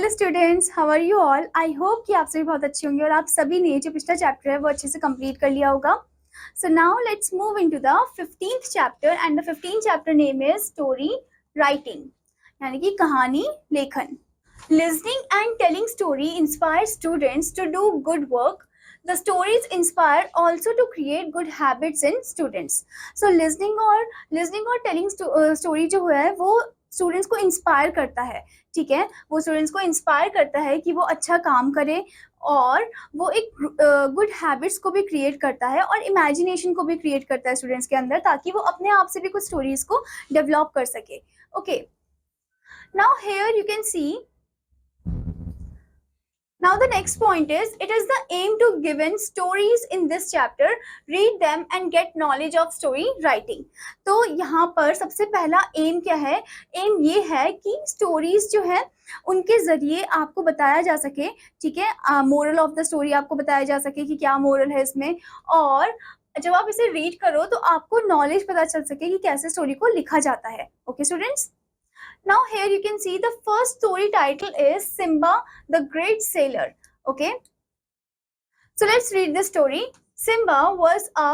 Hello students, how are you all. I hope कि आप सभी बहुत अच्छे होंगे और आप सभी ने जो पिछला चैप्टर है वो अच्छे से कंप्लीट कर लिया होगा। So now let's move into the 15th chapter and the 15th chapter name is story writing, यानी कि कहानी लेखन। Listening and telling story inspire students to do good work. The stories inspire also to create good habits in students. So listening और telling story जो है वो students को inspire करता है, ठीक है। वो स्टूडेंट्स को इंस्पायर करता है कि वो अच्छा काम करे और वो एक गुड हैबिट्स को भी क्रिएट करता है और इमेजिनेशन को भी क्रिएट करता है स्टूडेंट्स के अंदर, ताकि वो अपने आप से भी कुछ स्टोरीज को डेवलप कर सके। Okay, now here you can see. Now the next point is, it is the aim to given stories in this chapter, read them and get knowledge of story writing. तो यहाँ पर सबसे पहला M क्या है? M ये है कि स्टोरीज जो है उनके जरिए आपको बताया जा सके, ठीक है, मोरल ऑफ द स्टोरी आपको बताया जा सके कि क्या मोरल है इसमें, और जब आप इसे रीड करो तो आपको नॉलेज पता चल सके कि कैसे स्टोरी को लिखा जाता है। Okay students, now here you can see the first story title is Simba the Great Sailor. Okay, so let's read the story. Simba was a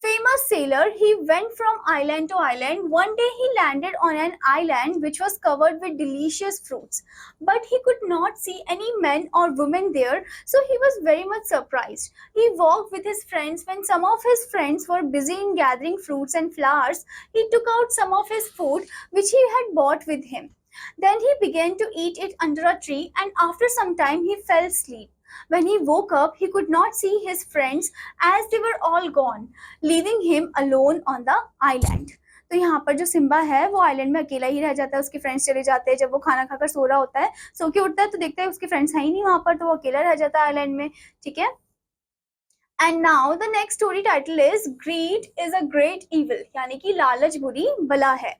famous sailor. He went from island to island. One day he landed on an island which was covered with delicious fruits, but he could not see any men or women there, so he was very much surprised. He walked with his friends. When some of his friends were busy in gathering fruits and flowers, he took out some of his food which he had bought with him. Then he began to eat it under a tree, and after some time he fell asleep. When he woke up, he could not see his friends as they were all gone, leaving him alone on the island. तो यहाँ पर जो Simba है वो island में अकेला ही रह जाता है, उसके फ्रेंड्स चले जाते हैं। जब वो खाना खाकर सो रहा होता है, सो के उठता है तो देखता है उसके फ्रेंड्स हैं ही नहीं वहां पर, तो वो अकेला रह जाता है आइलैंड में, ठीक है। And now the next story title is grid is a great evil, यानी कि लालच बुरी बला है।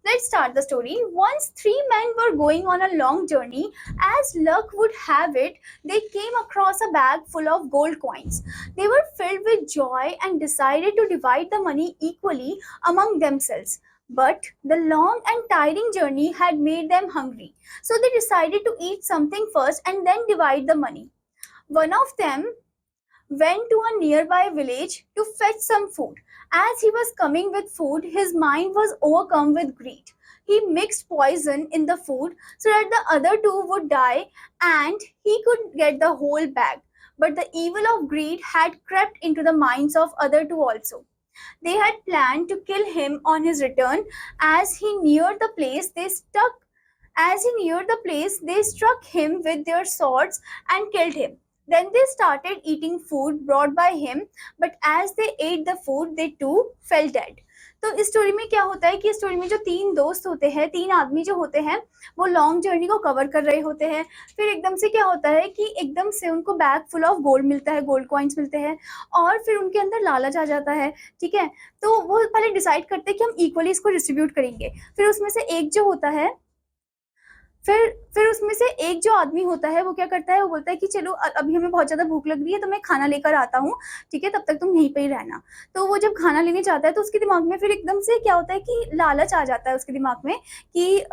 Let's start the story. Once three men were going on a long journey. As luck would have it, they came across a bag full of gold coins. They were filled with joy and decided to divide the money equally among themselves. But the long and tiring journey had made them hungry, so they decided to eat something first and then divide the money. One of them went to a nearby village to fetch some food. As he was coming with food, his mind was overcome with greed. He mixed poison in the food so that the other two would die and he could get the whole bag. But the evil of greed had crept into the minds of other two also. They had planned to kill him on his return. As he neared the place, they struck him with their swords and killed him. Then they started eating food brought by him, but as they ate the food, they too fell dead. तो इस story में क्या होता है कि इस story में जो तीन दोस्त होते हैं, तीन आदमी जो होते हैं, वो लॉन्ग जर्नी को कवर कर रहे होते हैं। फिर एकदम से क्या होता है कि एकदम से उनको बैग फुल ऑफ गोल्ड मिलता है, गोल्ड कॉइन्स मिलते हैं, और फिर उनके अंदर लालच आ जाता है, ठीक है। तो वो पहले डिसाइड करते हैं कि हम इक्वली इसको डिस्ट्रीब्यूट करेंगे। फिर उसमें से एक जो होता है, फिर उसमें से एक जो आदमी होता है वो क्या करता है, वो बोलता है कि चलो अभी हमें बहुत ज्यादा भूख लग रही है तो मैं खाना लेकर आता हूँ, ठीक है, तब तक तुम यहीं पे ही रहना। तो वो जब खाना लेने जाता है तो उसके दिमाग में फिर एकदम से क्या होता है कि लालच आ जाता है उसके दिमाग में कि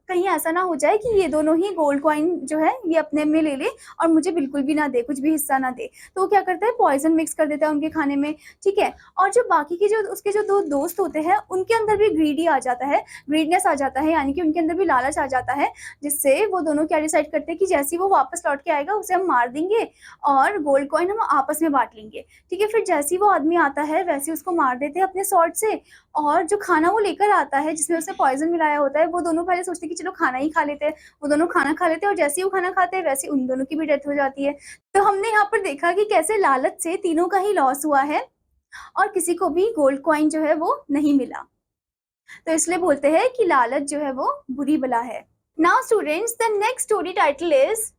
कहीं ऐसा ना हो जाए कि ये दोनों ही गोल्ड कॉइन जो है ये अपने में ले ले और मुझे बिल्कुल भी ना दे, कुछ भी हिस्सा ना दे। तो वो क्या करता है, पॉइजन मिक्स कर देता है उनके खाने में, ठीक है। और जो बाकी के जो उसके जो दो दोस्त होते हैं उनके अंदर भी ग्रीडी आ जाता है, ग्रीडनेस आ जाता है, यानी कि उनके अंदर भी लालच आ जाता है, जिससे वो दोनों क्या डिसाइड करते हैं कि जैसे ही वो वापस लौट के आएगा उसे हम मार देंगे और गोल्ड कॉइन हम आपस में बांट लेंगे, ठीक है। फिर जैसे ही वो आदमी आता है वैसे ही उसको मार देते हैं अपने स्वॉर्ड से, और जो खाना वो लेकर आता है जिसमें उसने पॉइजन मिलाया होता है, वो दोनों पहले सोचते हैं कि चलो खाना ही खा लेते हैं। वो दोनों खाना खा लेते हैं और जैसे ही वो खाना खाते हैं वैसे उन दोनों की भी डेथ हो जाती है। तो हमने यहाँ पर देखा कि कैसे लालच से तीनों का ही लॉस हुआ है और किसी को भी गोल्ड कॉइन जो है वो नहीं मिला। तो इसलिए बोलते हैं कि लालच जो है वो बुरी बला है। Now students, the next story title is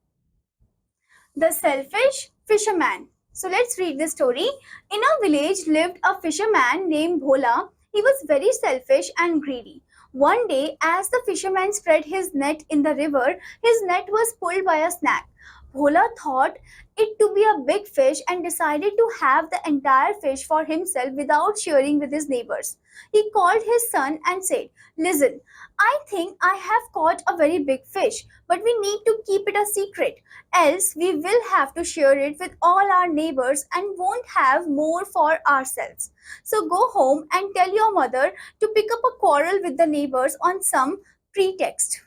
the selfish fisherman. So let's read the story. In a village lived a fisherman named Bhola. He was very selfish and greedy. One day, as the fisherman spread his net in the river, his net was pulled by a snake. Bhola thought it to be a big fish and decided to have the entire fish for himself without sharing with his neighbors. He called his son and said, "Listen, I think I have caught a very big fish, but we need to keep it a secret, else we will have to share it with all our neighbors and won't have more for ourselves. So go home and tell your mother to pick up a quarrel with the neighbors on some pretext."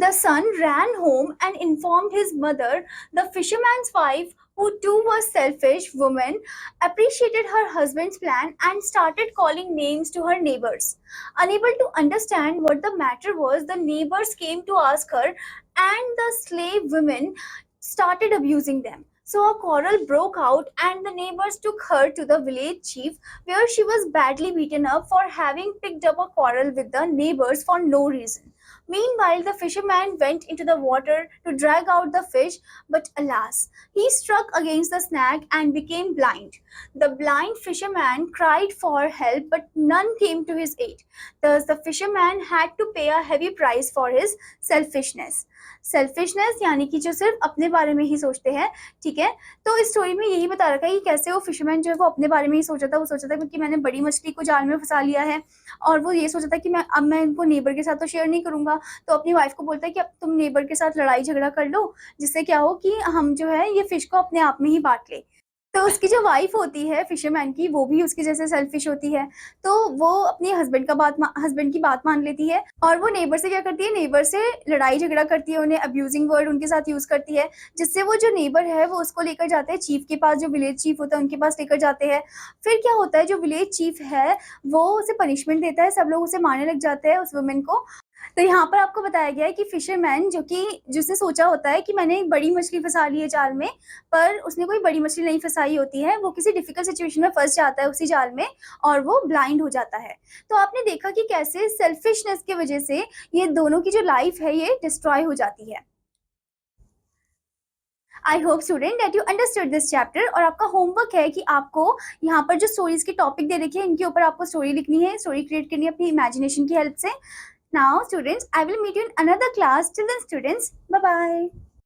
The son ran home and informed his mother. The fisherman's wife, who too was selfish woman, appreciated her husband's plan and started calling names to her neighbors. Unable to understand what the matter was, the neighbors came to ask her, and the slave women started abusing them. So a quarrel broke out, and the neighbors took her to the village chief, where she was badly beaten up for having picked up a quarrel with the neighbors for no reason. Meanwhile, the fisherman went into the water to drag out the fish, but alas, he struck against the snag and became blind. The blind fisherman cried for help, but none came to his aid. Thus, the fisherman had to pay a heavy price for his selfishness. Selfishness यानी कि जो सिर्फ अपने बारे में ही सोचते हैं, ठीक है। तो इस स्टोरी में यही बता रखा है कि कैसे वो फिशरमैन जो है वो अपने बारे में ही सोचा था। वो सोचा था कि मैंने बड़ी मछली को जाल में फंसा लिया है, और वो ये सोचा था कि मैं इनको नेबर के साथ तो शेयर नहीं करूंगा। तो अपनी वाइफ को बोलता है कि अब तुम नेबर के साथ लड़ाई झगड़ा कर लो, जिससे क्या हो कि हम जो है ये फिश को अपने आप में ही बांट ले। तो उसकी जो वाइफ होती है फिशरमैन की, वो भी उसकी जैसे सेल्फिश होती है। तो वो अपने हस्बैंड की बात मान लेती है, और वो नेबर से क्या करती है, नेबर से लड़ाई झगड़ा करती है, उन्हें अब्यूजिंग वर्ड उनके साथ यूज करती है, जिससे वो जो नेबर है वो उसको लेकर जाते हैं चीफ के पास, जो विलेज चीफ होता है उनके पास लेकर जाते हैं। फिर क्या होता है, जो विलेज चीफ है वो उसे पनिशमेंट देता है, सब लोग उसे मारने लग जाते हैं उस वुमेन को। तो यहाँ पर आपको बताया गया है कि फिशरमैन जिसने सोचा होता है कि मैंने एक बड़ी मछली फंसा ली है जाल में, पर उसने कोई बड़ी मछली नहीं फंसाई होती है, वो किसी डिफिकल्ट सिचुएशन में फंस जाता है उसी जाल में, और वो ब्लाइंड हो जाता है। तो आपने देखा कि कैसे सेल्फिशनेस की वजह से ये दोनों की जो लाइफ है ये डिस्ट्रॉय हो जाती है। I hope student that you understood this chapter. और आपका होमवर्क है कि आपको यहाँ पर जो स्टोरीज के टॉपिक दे रखे हैं इनके ऊपर आपको स्टोरी लिखनी है, स्टोरी क्रिएट करनी है अपनी इमेजिनेशन की हेल्प से। Now students, I will meet you in another class. Till then students, bye bye.